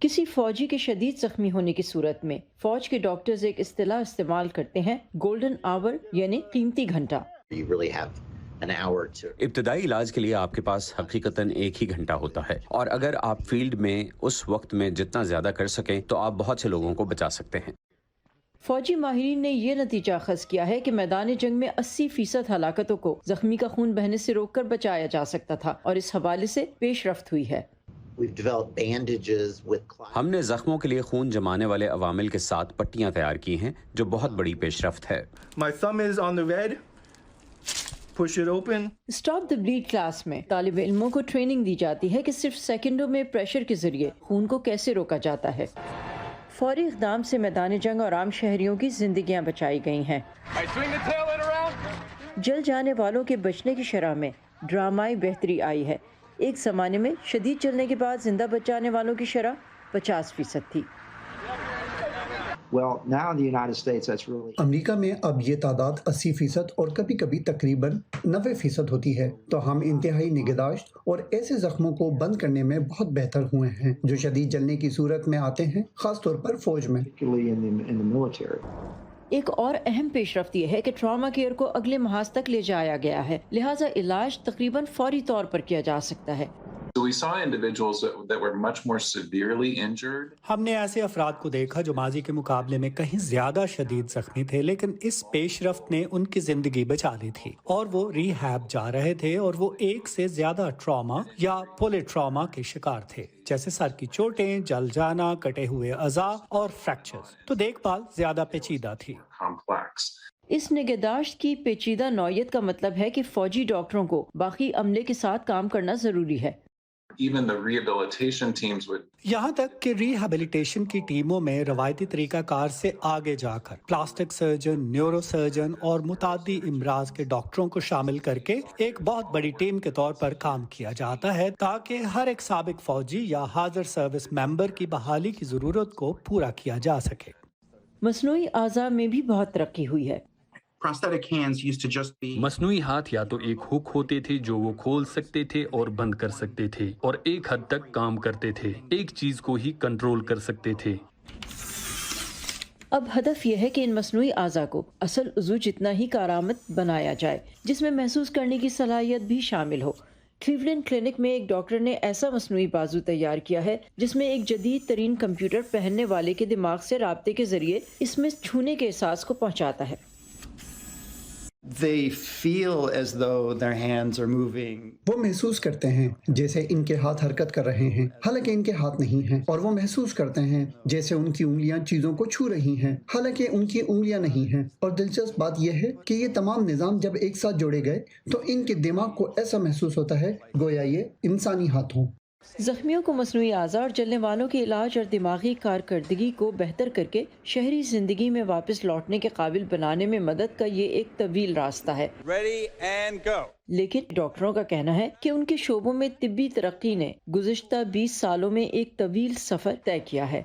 کسی فوجی کے شدید زخمی ہونے کی صورت میں فوج کے ڈاکٹرز ایک اصطلاح استعمال کرتے ہیں، گولڈن آور، یعنی قیمتی گھنٹہ۔ ابتدائی علاج کے لیے آپ کے پاس حقیقتاً ایک ہی گھنٹہ ہوتا ہے، اور اگر آپ فیلڈ میں اس وقت میں جتنا زیادہ کر سکیں تو آپ بہت سے لوگوں کو بچا سکتے ہیں۔ فوجی ماہرین نے یہ نتیجہ اخذ کیا ہے کہ میدان جنگ میں 80% ہلاکتوں کو زخمی کا خون بہنے سے روک کر بچایا جا سکتا تھا، اور اس حوالے سے پیش رفت ہوئی ہے۔ ہم نے زخموں کے لیے خون جمانے والے عوامل کے ساتھ پٹیاں تیار کی ہیں، جو بہت بڑی پیش رفت ہے۔ My thumb is on the red. Push it open. Stop the blade class میں طالب علموں کو ٹریننگ دی جاتی ہے کہ صرف سیکنڈوں میں پریشر کے ذریعے خون کو کیسے روکا جاتا ہے۔ فوری اقدام سے میدان جنگ اور عام شہریوں کی زندگیاں بچائی گئی ہیں۔ جل جانے والوں کے بچنے کی شرح میں ڈرامائی بہتری آئی ہے۔ ایک زمانے میں شدید جلنے کے بعد زندہ بچ جانے والوں کی شرح 50% تھی۔ امریکہ میں اب یہ تعداد 80% اور کبھی کبھی تقریباً 90% ہوتی ہے، تو ہم انتہائی نگہداشت اور ایسے زخموں کو بند کرنے میں بہت بہتر ہوئے ہیں جو شدید جلنے کی صورت میں آتے ہیں، خاص طور پر فوج میں۔ ایک اور اہم پیش رفت یہ ہے کہ ٹراما کیئر کو اگلے محاذ تک لے جایا گیا ہے، لہٰذا علاج تقریباً فوری طور پر کیا جا سکتا ہے۔ ہم نے ایسے افراد کو دیکھا جو ماضی کے مقابلے میں کہیں زیادہ شدید زخمی تھے، لیکن اس پیش رفت نے ان کی زندگی بچا لی تھی، اور وہ ری ہیب جا رہے تھے، اور وہ ایک سے زیادہ ٹراما یا پولی ٹراما کے شکار تھے، جیسے سر کی چوٹیں، جل جانا، کٹے ہوئے اعضاء اور فریکچرز۔ تو دیکھ بھال زیادہ پیچیدہ تھی۔ اس نگہداشت کی پیچیدہ نوعیت کا مطلب ہے کہ فوجی ڈاکٹروں کو باقی عملے کے ساتھ کام کرنا ضروری ہے۔ یہاں تک کہ ری ہیبلیٹیشن کی ٹیموں میں روایتی طریقہ کار سے آگے جا کر پلاسٹک سرجن، نیورو سرجن اور متعدی امراض کے ڈاکٹروں کو شامل کر کے ایک بہت بڑی ٹیم کے طور پر کام کیا جاتا ہے، تاکہ ہر ایک سابق فوجی یا حاضر سروس ممبر کی بحالی کی ضرورت کو پورا کیا جا سکے۔ مصنوعی اعضاء میں بھی بہت ترقی ہوئی ہے۔ مصنوعی ہاتھ یا تو ایک ہک ہوتے تھے جو وہ کھول سکتے تھے اور بند کر سکتے تھے، اور ایک حد تک کام کرتے تھے، ایک چیز کو ہی کنٹرول کر سکتے تھے۔ اب ہدف یہ ہے کہ ان مصنوعی اعضاء کو اصل عضو جتنا ہی کارآمد بنایا جائے، جس میں محسوس کرنے کی صلاحیت بھی شامل ہو۔ کلیولینڈ کلینک میں ایک ڈاکٹر نے ایسا مصنوعی بازو تیار کیا ہے جس میں ایک جدید ترین کمپیوٹر پہننے والے کے دماغ سے رابطے کے ذریعے اس میں چھونے کے احساس کو پہنچاتا ہے۔ وہ محسوس کرتے ہیں جیسے ان کے ہاتھ حرکت کر رہے ہیں، حالانکہ ان کے ہاتھ نہیں ہیں، اور وہ محسوس کرتے ہیں جیسے ان کی انگلیاں چیزوں کو چھو رہی ہیں، حالانکہ ان کی انگلیاں نہیں ہیں۔ اور دلچسپ بات یہ ہے کہ یہ تمام نظام جب ایک ساتھ جوڑے گئے تو ان کے دماغ کو ایسا محسوس ہوتا ہے گویا یہ انسانی ہاتھ ہوں۔ زخمیوں کو مصنوعی اعضاء اور جلنے والوں کے علاج اور دماغی کارکردگی کو بہتر کر کے شہری زندگی میں واپس لوٹنے کے قابل بنانے میں مدد کا یہ ایک طویل راستہ ہے۔ لیکن ڈاکٹروں کا کہنا ہے کہ ان کے شعبوں میں طبی ترقی نے گزشتہ 20 سالوں میں ایک طویل سفر طے کیا ہے۔